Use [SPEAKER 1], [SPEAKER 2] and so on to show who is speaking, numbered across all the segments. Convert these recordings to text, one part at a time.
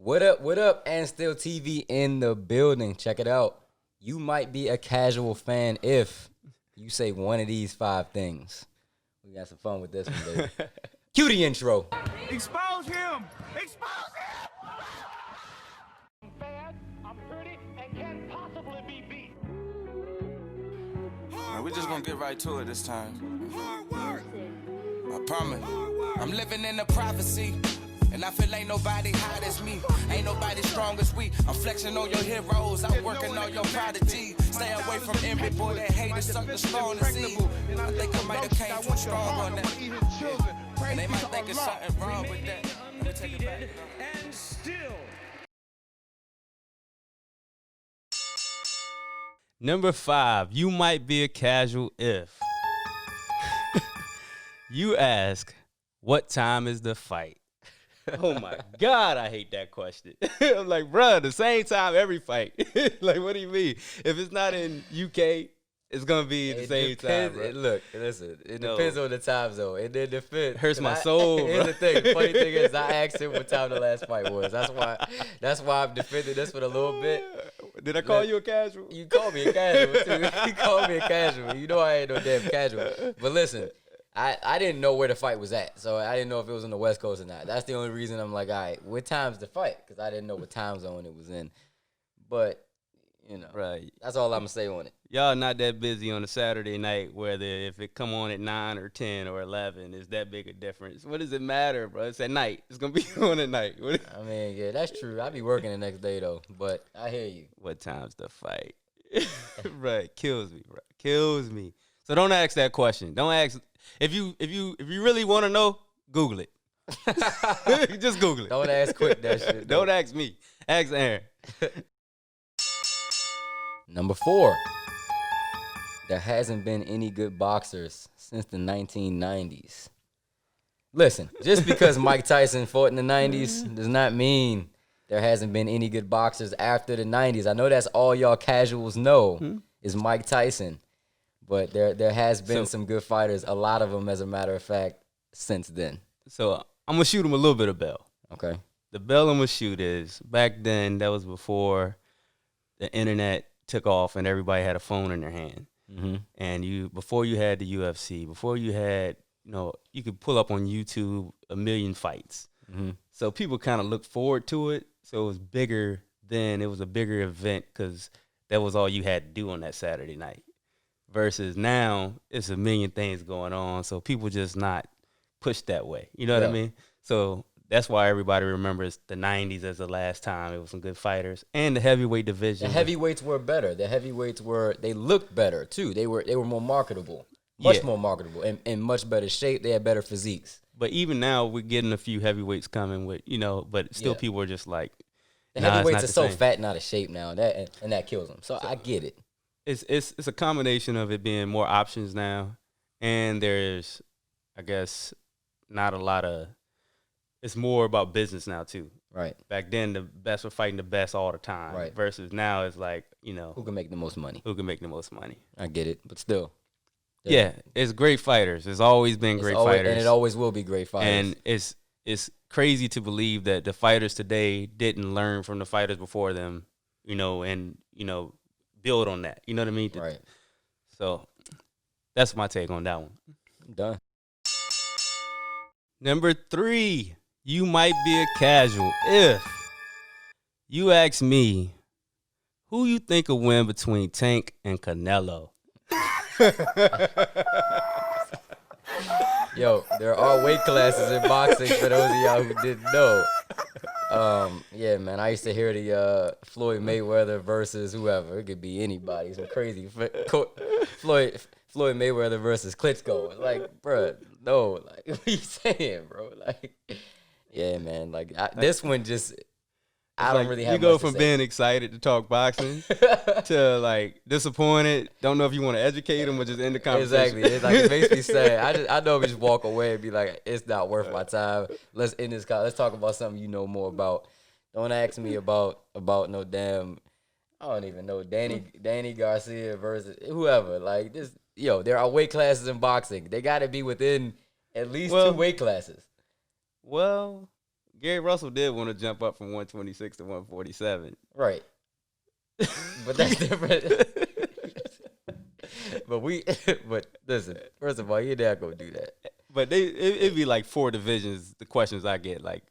[SPEAKER 1] What up? What up? And Still TV in the building. Check it out. You might be a casual fan if you say one of these 5 things. We got some fun with this one, baby. Cue the intro.
[SPEAKER 2] Expose him! Expose him!
[SPEAKER 3] I'm fast, I'm pretty, and can't possibly be beat.
[SPEAKER 4] We're just gonna get right to it this time.
[SPEAKER 2] Hard work!
[SPEAKER 4] I promise.
[SPEAKER 2] Hard work!
[SPEAKER 4] I'm living in a prophecy. And I feel ain't nobody hot as me. Ain't nobody strong as we. I'm flexing on your heroes. I'm working on your prodigy. Stay away from envy, boy. That hate is something strong to see. I think I might have came too strong on that. And they might think it's something wrong with that. Let me take it back.
[SPEAKER 3] And still.
[SPEAKER 5] Number 5, you might be a casual if you ask, what time is the fight? Oh my God, I hate that question. I'm like, bruh, the same time every fight. Like, what do you mean? If it's not in UK, it's gonna be the same time, bro.
[SPEAKER 1] Look, listen. It depends on the time zone. It did depend.
[SPEAKER 5] Hurts my soul,
[SPEAKER 1] Here's
[SPEAKER 5] bro.
[SPEAKER 1] the thing. The funny thing is, I asked him what time the last fight was. That's why I'm defending this one a little bit.
[SPEAKER 5] Did I call you a casual?
[SPEAKER 1] You called me a casual too. You called me a casual. You know I ain't no damn casual. But listen, I didn't know where the fight was at, so I didn't know if it was on the West Coast or not. That's the only reason I'm like, all right, what time's the fight? Because I didn't know what time zone it was in. But you know,
[SPEAKER 5] Right.
[SPEAKER 1] that's all I'm gonna say on it.
[SPEAKER 5] Y'all not that busy on a Saturday night, whether if it come on at 9 or 10 or 11, is that big a difference? What does it matter, bro? It's at night. It's gonna be on at night.
[SPEAKER 1] I mean, yeah, that's true. I be working the next day though, but I hear you.
[SPEAKER 5] What time's the fight? Right, kills me, bro. Kills me. So don't ask that question. Don't ask if you really want to know, Google it. Just Google it.
[SPEAKER 1] Don't ask quick that shit.
[SPEAKER 5] Don't ask me. Ask Aaron.
[SPEAKER 1] Number 4. There hasn't been any good boxers since the 1990s. Listen, just because Mike Tyson fought in the 90s does not mean there hasn't been any good boxers after the 90s. I know that's all y'all casuals know is Mike Tyson. But there has been some good fighters, a lot of them, as a matter of fact, since then.
[SPEAKER 5] So I'm gonna shoot him a little bit of bell.
[SPEAKER 1] Okay?
[SPEAKER 5] The bell I'm gonna shoot is back then. That was before the internet took off and everybody had a phone in their hand.
[SPEAKER 1] Mm-hmm.
[SPEAKER 5] And before you had the UFC, before you had, you could pull up on YouTube a million fights.
[SPEAKER 1] Mm-hmm.
[SPEAKER 5] So people kind of looked forward to it. So it was bigger then. It was a bigger event because that was all you had to do on that Saturday night. Versus now, it's a million things going on. So people just not pushed that way. You know what I
[SPEAKER 1] Yeah.
[SPEAKER 5] mean? So that's why everybody remembers the 90s as the last time. It was some good fighters. And the heavyweight division.
[SPEAKER 1] The heavyweights were better. The heavyweights they looked better too. They were more marketable, much more marketable, and in much better shape. They had better physiques.
[SPEAKER 5] But even now, we're getting a few heavyweights coming with, but still
[SPEAKER 1] Yeah.
[SPEAKER 5] people are just like,
[SPEAKER 1] The
[SPEAKER 5] nah, it's
[SPEAKER 1] heavyweights
[SPEAKER 5] not
[SPEAKER 1] are
[SPEAKER 5] the
[SPEAKER 1] so
[SPEAKER 5] same.
[SPEAKER 1] fat and out of shape now, and that kills them. So I get it.
[SPEAKER 5] It's a combination of it being more options now, and there's, I guess, not a lot of. It's more about business now too.
[SPEAKER 1] Right.
[SPEAKER 5] Back then, the best were fighting the best all the time.
[SPEAKER 1] Right.
[SPEAKER 5] Versus now, it's like
[SPEAKER 1] Who can make the most money?
[SPEAKER 5] who can make the most money.
[SPEAKER 1] I get it, but still.
[SPEAKER 5] Yeah, it's great fighters. It's always been great fighters,
[SPEAKER 1] and it always will be great fighters.
[SPEAKER 5] And it's crazy to believe that the fighters today didn't learn from the fighters before them, and build on that. You know what I mean?
[SPEAKER 1] Right.
[SPEAKER 5] So that's my take on that one.
[SPEAKER 1] I'm done.
[SPEAKER 5] Number 3, you might be a casual if you ask me who you think will win between Tank and Canelo.
[SPEAKER 1] Yo, there are weight classes in boxing for those of y'all who didn't know. Yeah, man, I used to hear the Floyd Mayweather versus whoever. It could be anybody. Some crazy Floyd Mayweather versus Klitschko. Like, bruh, no, like, what are you saying, bro? Like, yeah, man, like this one just. I don't really have.
[SPEAKER 5] You go
[SPEAKER 1] much to
[SPEAKER 5] from
[SPEAKER 1] say.
[SPEAKER 5] being excited to talk boxing to like disappointed. Don't know if you want to educate them or just end the conversation.
[SPEAKER 1] Exactly. It's like it makes me sad. I know we just walk away and be like, it's not worth my time. Let's end this call. Let's talk about something you know more about. Don't ask me about no damn. I don't even know Danny Garcia versus whoever. Like this, there are weight classes in boxing. They got to be within at least 2 weight classes.
[SPEAKER 5] Well, Gary Russell did want to jump up from 126 to 147.
[SPEAKER 1] Right. But that's different. But listen, first of all, you're not gonna do that.
[SPEAKER 5] But it'd be like 4 divisions. The questions I get, like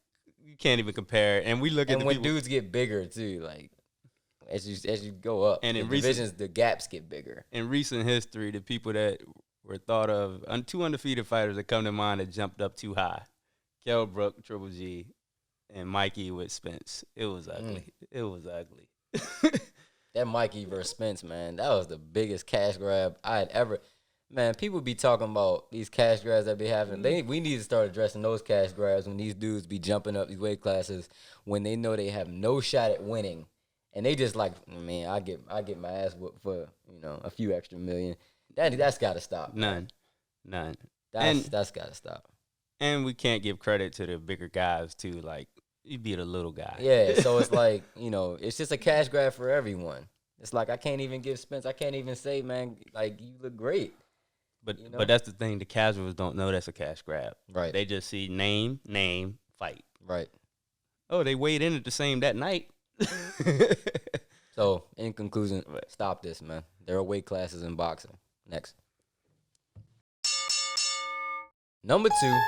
[SPEAKER 5] you can't even compare. And we look at
[SPEAKER 1] And
[SPEAKER 5] the
[SPEAKER 1] when
[SPEAKER 5] people,
[SPEAKER 1] dudes get bigger too, like as you go up,
[SPEAKER 5] And
[SPEAKER 1] the
[SPEAKER 5] in recent-
[SPEAKER 1] divisions, the gaps get bigger.
[SPEAKER 5] in recent history, the people that were thought of, 2 undefeated fighters that come to mind that jumped up too high: Kell Brook, Triple G, and Mikey with Spence. It was ugly. It was ugly.
[SPEAKER 1] That Mikey versus Spence, man, that was the biggest cash grab I had ever. Man, people be talking about these cash grabs that be having. We need to start addressing those cash grabs when these dudes be jumping up these weight classes when they know they have no shot at winning, and they just like, man, I get my ass whooped for a few extra million. That's got to stop.
[SPEAKER 5] None.
[SPEAKER 1] That's got to stop.
[SPEAKER 5] And we can't give credit to the bigger guys too. Like you beat a little guy.
[SPEAKER 1] Yeah, so it's like, it's just a cash grab for everyone. It's like I can't even give Spence. I can't even say, man, like you look great.
[SPEAKER 5] But
[SPEAKER 1] You know?
[SPEAKER 5] but that's the thing. The casuals don't know that's a cash grab.
[SPEAKER 1] Right.
[SPEAKER 5] They just see name, fight.
[SPEAKER 1] Right.
[SPEAKER 5] Oh, they weighed in at the same that night.
[SPEAKER 1] So, in conclusion, stop this, man. There are weight classes in boxing. Next. Number 2,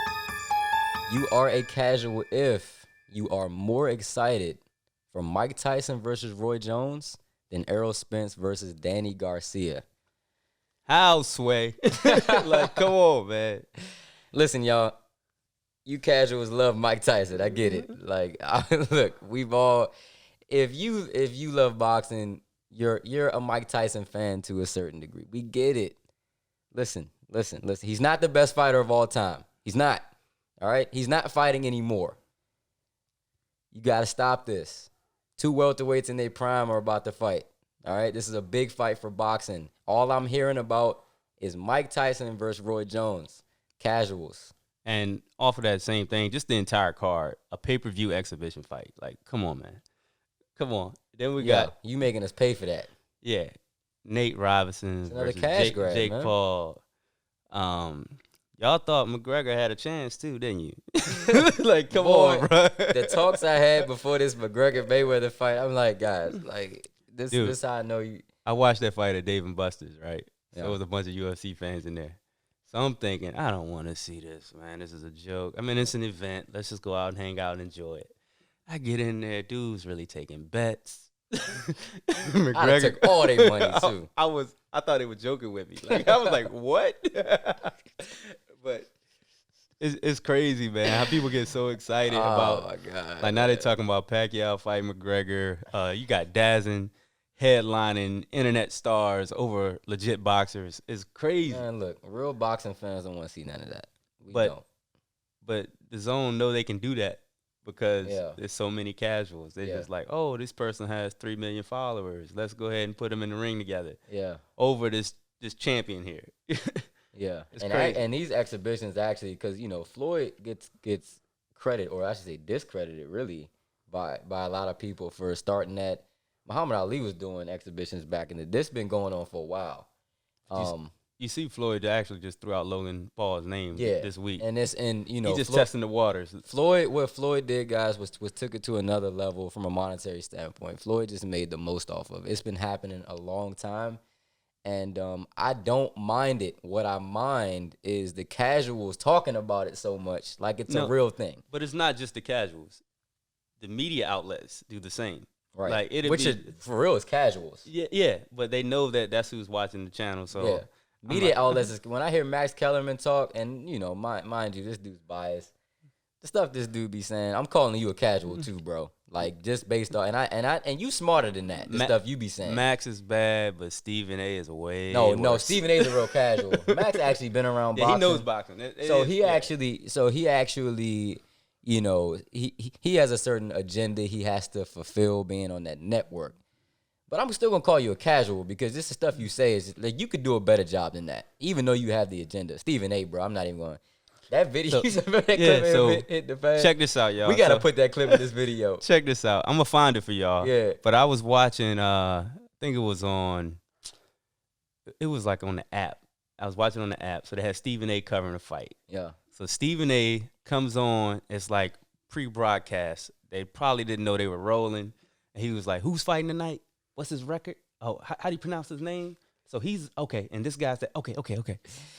[SPEAKER 1] you are a casual if you are more excited for Mike Tyson versus Roy Jones than Errol Spence versus Danny Garcia.
[SPEAKER 5] How, Sway? Like, come on, man.
[SPEAKER 1] Listen, y'all. You casuals love Mike Tyson. I get it. Like, look, we've all. If you love boxing, you're a Mike Tyson fan to a certain degree. We get it. Listen. He's not the best fighter of all time. He's not. All right? He's not fighting anymore. You got to stop this. 2 welterweights in their prime are about to fight. All right? This is a big fight for boxing. All I'm hearing about is Mike Tyson versus Roy Jones. Casuals.
[SPEAKER 5] And off of that same thing, just the entire card, a pay-per-view exhibition fight. Like, come on, man. Come on. Then we got,
[SPEAKER 1] you making us pay for that.
[SPEAKER 5] yeah, Nate Robinson
[SPEAKER 1] It's another
[SPEAKER 5] versus
[SPEAKER 1] cash grab,
[SPEAKER 5] Jake
[SPEAKER 1] man.
[SPEAKER 5] Paul. Y'all thought McGregor had a chance too, didn't you? Like, come
[SPEAKER 1] Boy,
[SPEAKER 5] on, bro.
[SPEAKER 1] The talks I had before this McGregor Mayweather fight, I'm like, guys, like this
[SPEAKER 5] Dude.
[SPEAKER 1] is how I know you.
[SPEAKER 5] I watched that fight at Dave and Buster's, right? So
[SPEAKER 1] Yeah.
[SPEAKER 5] there was a bunch of UFC fans in there. So I'm thinking, I don't want to see this, man. This is a joke. I mean, it's an event. Let's just go out and hang out and enjoy it. I get in there, dude's really taking bets.
[SPEAKER 1] I took all their money too.
[SPEAKER 5] I thought they were joking with me. Like, I was like, what? But it's crazy, man. How people get so excited
[SPEAKER 1] Oh
[SPEAKER 5] about.
[SPEAKER 1] my god!
[SPEAKER 5] Like now they're talking about Pacquiao fighting McGregor. You got Dazn headlining internet stars over legit boxers. It's crazy.
[SPEAKER 1] Man, look, real boxing fans don't want to see none of that. We
[SPEAKER 5] But-
[SPEAKER 1] don't.
[SPEAKER 5] But the zone know they can do that because
[SPEAKER 1] Yeah.
[SPEAKER 5] there's so many casuals. They're
[SPEAKER 1] Yeah.
[SPEAKER 5] just like, oh, this person has 3 million followers. Let's go ahead and put them in the ring together
[SPEAKER 1] Yeah,
[SPEAKER 5] over this champion here.
[SPEAKER 1] yeah.
[SPEAKER 5] It's
[SPEAKER 1] and
[SPEAKER 5] crazy.
[SPEAKER 1] and these exhibitions actually, because Floyd gets credit, or I should say discredited, really, by a lot of people for starting that. Muhammad Ali was doing exhibitions back in the. This been going on for a while.
[SPEAKER 5] You see Floyd actually just threw out Logan Paul's name
[SPEAKER 1] Yeah,
[SPEAKER 5] this week.
[SPEAKER 1] and
[SPEAKER 5] He just
[SPEAKER 1] Floyd,
[SPEAKER 5] testing the waters.
[SPEAKER 1] what Floyd did, guys, was took it to another level from a monetary standpoint. Floyd just made the most off of it. It's been happening a long time, and I don't mind it. What I mind is the casuals talking about it so much, like it's a
[SPEAKER 5] No.
[SPEAKER 1] real thing,
[SPEAKER 5] But it's not just the casuals. The media outlets do the same.
[SPEAKER 1] right?
[SPEAKER 5] Like, it'd
[SPEAKER 1] Which
[SPEAKER 5] be-
[SPEAKER 1] is for real is casuals.
[SPEAKER 5] Yeah, but they know that that's who's watching the channel. So
[SPEAKER 1] Yeah.
[SPEAKER 5] I'm
[SPEAKER 1] Media
[SPEAKER 5] like-
[SPEAKER 1] outlets is when I hear Max Kellerman talk, and mind you, this dude's biased. The stuff this dude be saying, I'm calling you a casual too, bro. Like just based on and you smarter than that. The
[SPEAKER 5] Ma-
[SPEAKER 1] stuff you be saying.
[SPEAKER 5] Max is bad, but Stephen A is way
[SPEAKER 1] no,
[SPEAKER 5] worse.
[SPEAKER 1] Stephen A's a real casual. Max actually been around
[SPEAKER 5] Yeah,
[SPEAKER 1] boxing.
[SPEAKER 5] he knows boxing. It
[SPEAKER 1] So
[SPEAKER 5] is-
[SPEAKER 1] he
[SPEAKER 5] yeah.
[SPEAKER 1] actually, he has a certain agenda he has to fulfill being on that network. But I'm still gonna call you a casual because this is stuff you say is like you could do a better job than that, even though you have the agenda. Stephen A, bro, I'm not even going. That video, you said that
[SPEAKER 5] yeah,
[SPEAKER 1] clip
[SPEAKER 5] so
[SPEAKER 1] hit the fan.
[SPEAKER 5] Check this out, y'all.
[SPEAKER 1] We gotta
[SPEAKER 5] So-
[SPEAKER 1] put that clip in this video.
[SPEAKER 5] Check this out. I'm gonna find it for y'all.
[SPEAKER 1] Yeah.
[SPEAKER 5] But I was watching. I think it was on. It was like on the app. I was watching on the app, so they had Stephen A covering the fight.
[SPEAKER 1] Yeah,
[SPEAKER 5] So Stephen A comes on. It's like pre-broadcast. They probably didn't know they were rolling. And he was like, "Who's fighting tonight? What's his record? Oh, how do you pronounce his name?" So he's okay, and this guy said, "Okay." So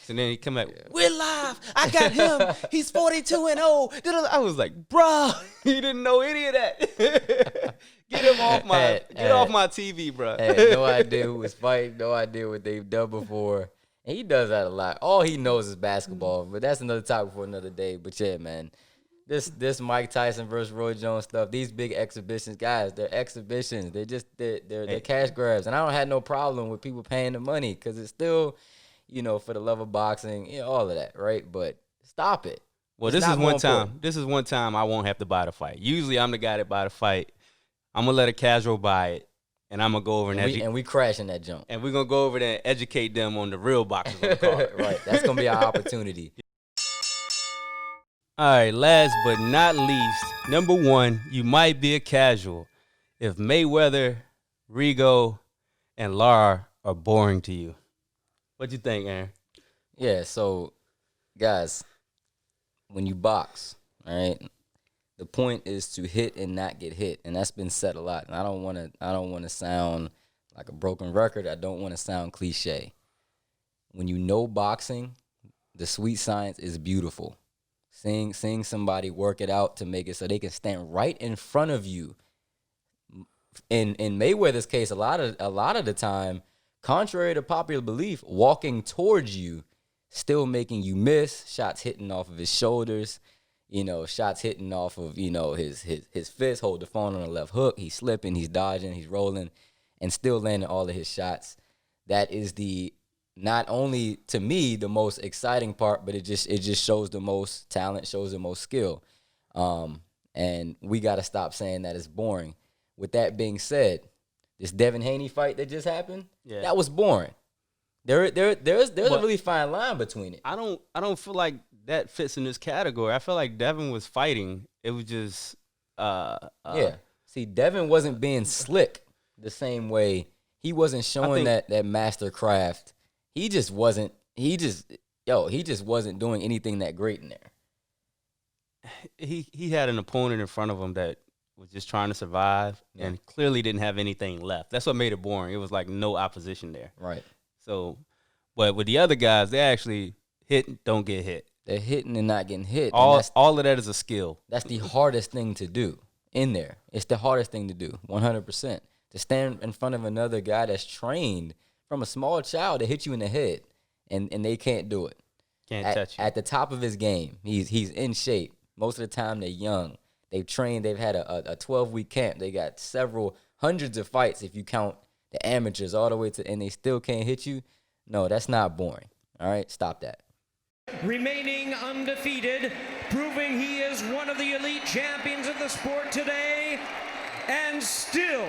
[SPEAKER 5] then he come back, "We're live. I got him. He's 42-0." I was like, "Bruh, he didn't know any of that. Get him off off my TV, bruh."
[SPEAKER 1] Had no idea who was fighting, no idea what they've done before. And he does that a lot. All he knows is basketball, but that's another topic for another day. But yeah, man, this Mike Tyson versus Roy Jones stuff, these big exhibitions, guys, they're exhibitions. They're cash grabs. And I don't have no problem with people paying the money because it's still, for the love of boxing, all of that, right? But stop it.
[SPEAKER 5] Well,
[SPEAKER 1] It's
[SPEAKER 5] this
[SPEAKER 1] not
[SPEAKER 5] is
[SPEAKER 1] more
[SPEAKER 5] one time.
[SPEAKER 1] important.
[SPEAKER 5] This is one time I won't have to buy the fight. Usually I'm the guy that buy the fight. I'm going to let a casual buy it, and I'm going to go over
[SPEAKER 1] And we crashing that jump.
[SPEAKER 5] and we're going to go over there and educate them on the real boxers on the card.
[SPEAKER 1] Right. That's going to be our opportunity.
[SPEAKER 5] All right, last but not least, number one, you might be a casual if Mayweather, Rigo, and Lara are boring to you. What you think, Aaron?
[SPEAKER 1] Yeah, so guys, when you box, all right, the point is to hit and not get hit, and that's been said a lot. And I don't want to sound like a broken record. I don't want to sound cliche. When you know boxing, the sweet science is beautiful. Seeing somebody work it out to make it so they can stand right in front of you. In Mayweather's case, a lot of the time, contrary to popular belief, walking towards you, still making you miss, shots hitting off of his shoulders, shots hitting off of, his fist, hold the phone on the left hook, he's slipping, he's dodging, he's rolling, and still landing all of his shots. That is not only to me the most exciting part, but it just shows the most talent, shows the most skill. And we got to stop saying that it's boring. With that being said, this Devin Haney fight that just happened, that was boring. There's a really fine line between it.
[SPEAKER 5] I don't feel like that fits in this category. I feel like Devin was fighting. It was just
[SPEAKER 1] See, Devin wasn't being slick the same way. He wasn't showing that master craft. He just wasn't doing anything that great in there.
[SPEAKER 5] He had an opponent in front of him that was just trying to survive and clearly didn't have anything left. That's what made it boring. It was like no opposition there.
[SPEAKER 1] Right.
[SPEAKER 5] So, but with the other guys, they actually hit and don't get hit.
[SPEAKER 1] They're hitting and not getting hit.
[SPEAKER 5] All of that is a skill.
[SPEAKER 1] That's the hardest thing to do in there. It's the hardest thing to do, 100%. To stand in front of another guy that's trained from a small child to hit you in the head, and they can't do it.
[SPEAKER 5] Can't touch you.
[SPEAKER 1] At the top of his game, he's in shape. Most of the time, they're young. They've trained. They've had a 12-week camp. They got several hundreds of fights if you count the amateurs all the way to, and they still can't hit you. No, that's not boring. All right, stop that.
[SPEAKER 6] Remaining undefeated, proving he is one of the elite champions of the sport today, and still